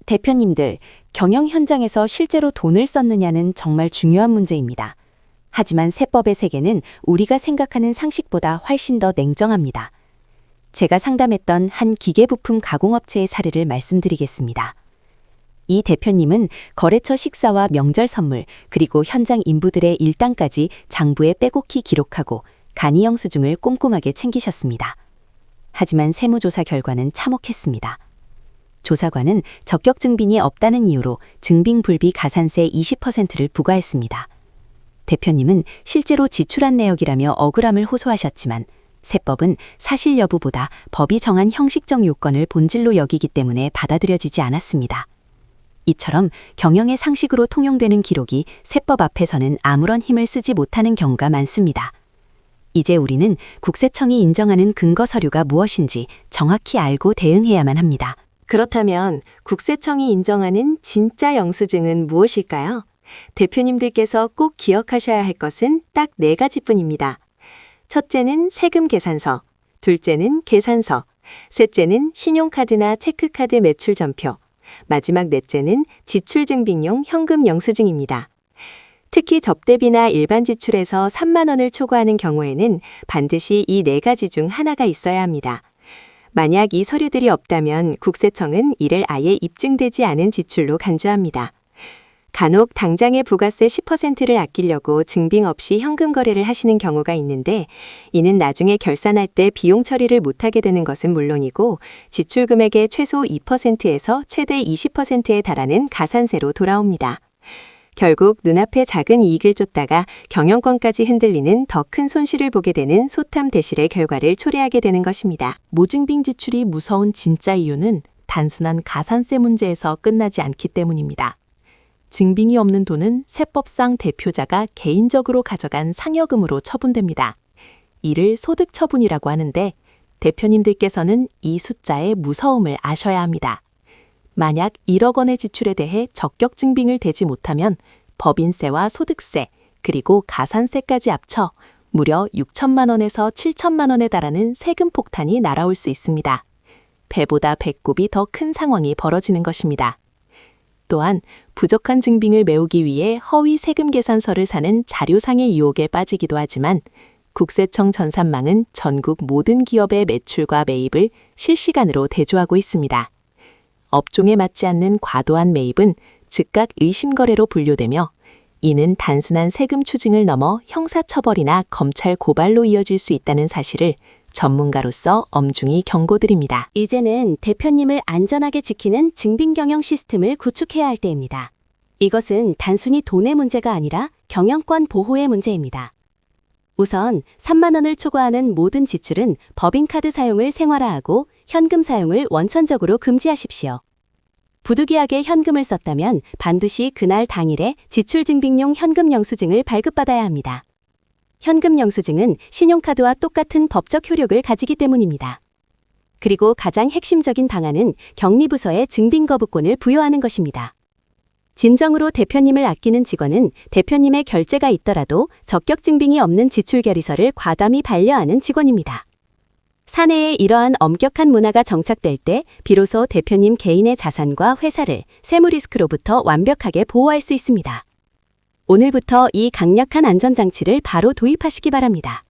대표님들, 경영 현장에서 실제로 돈을 썼느냐는 정말 중요한 문제입니다. 하지만 세법의 세계는 우리가 생각하는 상식보다 훨씬 더 냉정합니다. 제가 상담했던 한 기계부품 가공업체의 사례를 말씀드리겠습니다. 이 대표님은 거래처 식사와 명절 선물, 그리고 현장 인부들의 일당까지 장부에 빼곡히 기록하고 간이 영수증을 꼼꼼하게 챙기셨습니다. 하지만 세무조사 결과는 참혹했습니다. 조사관은 적격 증빙이 없다는 이유로 증빙불비 가산세 20%를 부과했습니다. 대표님은 실제로 지출한 내역이라며 억울함을 호소하셨지만 세법은 사실 여부보다 법이 정한 형식적 요건을 본질로 여기기 때문에 받아들여지지 않았습니다. 이처럼 경영의 상식으로 통용되는 기록이 세법 앞에서는 아무런 힘을 쓰지 못하는 경우가 많습니다. 이제 우리는 국세청이 인정하는 근거 서류가 무엇인지 정확히 알고 대응해야만 합니다. 그렇다면 국세청이 인정하는 진짜 영수증은 무엇일까요? 대표님들께서 꼭 기억하셔야 할 것은 딱 4가지뿐입니다. 첫째는 세금 계산서, 둘째는 계산서, 셋째는 신용카드나 체크카드 매출 전표, 마지막 넷째는 지출증빙용 현금 영수증입니다. 특히 접대비나 일반 지출에서 3만 원을 초과하는 경우에는 반드시 이 4가지 중 하나가 있어야 합니다. 만약 이 서류들이 없다면 국세청은 이를 아예 입증되지 않은 지출로 간주합니다. 간혹 당장의 부가세 10%를 아끼려고 증빙 없이 현금 거래를 하시는 경우가 있는데 이는 나중에 결산할 때 비용 처리를 못하게 되는 것은 물론이고 지출 금액의 최소 2%에서 최대 20%에 달하는 가산세로 돌아옵니다. 결국 눈앞에 작은 이익을 쫓다가 경영권까지 흔들리는 더 큰 손실을 보게 되는 소탐대실의 결과를 초래하게 되는 것입니다. 모증빙 지출이 무서운 진짜 이유는 단순한 가산세 문제에서 끝나지 않기 때문입니다. 증빙이 없는 돈은 세법상 대표자가 개인적으로 가져간 상여금으로 처분됩니다. 이를 소득처분이라고 하는데 대표님들께서는 이 숫자의 무서움을 아셔야 합니다. 만약 1억 원의 지출에 대해 적격 증빙을 대지 못하면 법인세와 소득세, 그리고 가산세까지 합쳐 무려 6천만 원에서 7천만 원에 달하는 세금 폭탄이 날아올 수 있습니다. 배보다 배꼽이 더 큰 상황이 벌어지는 것입니다. 또한 부족한 증빙을 메우기 위해 허위 세금 계산서를 사는 자료상의 유혹에 빠지기도 하지만 국세청 전산망은 전국 모든 기업의 매출과 매입을 실시간으로 대조하고 있습니다. 업종에 맞지 않는 과도한 매입은 즉각 의심거래로 분류되며 이는 단순한 세금 추징을 넘어 형사처벌이나 검찰 고발로 이어질 수 있다는 사실을 전문가로서 엄중히 경고드립니다. 이제는 대표님을 안전하게 지키는 증빙 경영 시스템을 구축해야 할 때입니다. 이것은 단순히 돈의 문제가 아니라 경영권 보호의 문제입니다. 우선 3만 원을 초과하는 모든 지출은 법인카드 사용을 생활화하고 현금 사용을 원천적으로 금지하십시오. 부득이하게 현금을 썼다면 반드시 그날 당일에 지출증빙용 현금 영수증을 발급받아야 합니다. 현금 영수증은 신용카드와 똑같은 법적 효력을 가지기 때문입니다. 그리고 가장 핵심적인 방안은 격리부서에 증빙거부권을 부여하는 것입니다. 진정으로 대표님을 아끼는 직원은 대표님의 결제가 있더라도 적격 증빙이 없는 지출 결의서를 과감히 반려하는 직원입니다. 사내에 이러한 엄격한 문화가 정착될 때 비로소 대표님 개인의 자산과 회사를 세무 리스크로부터 완벽하게 보호할 수 있습니다. 오늘부터 이 강력한 안전장치를 바로 도입하시기 바랍니다.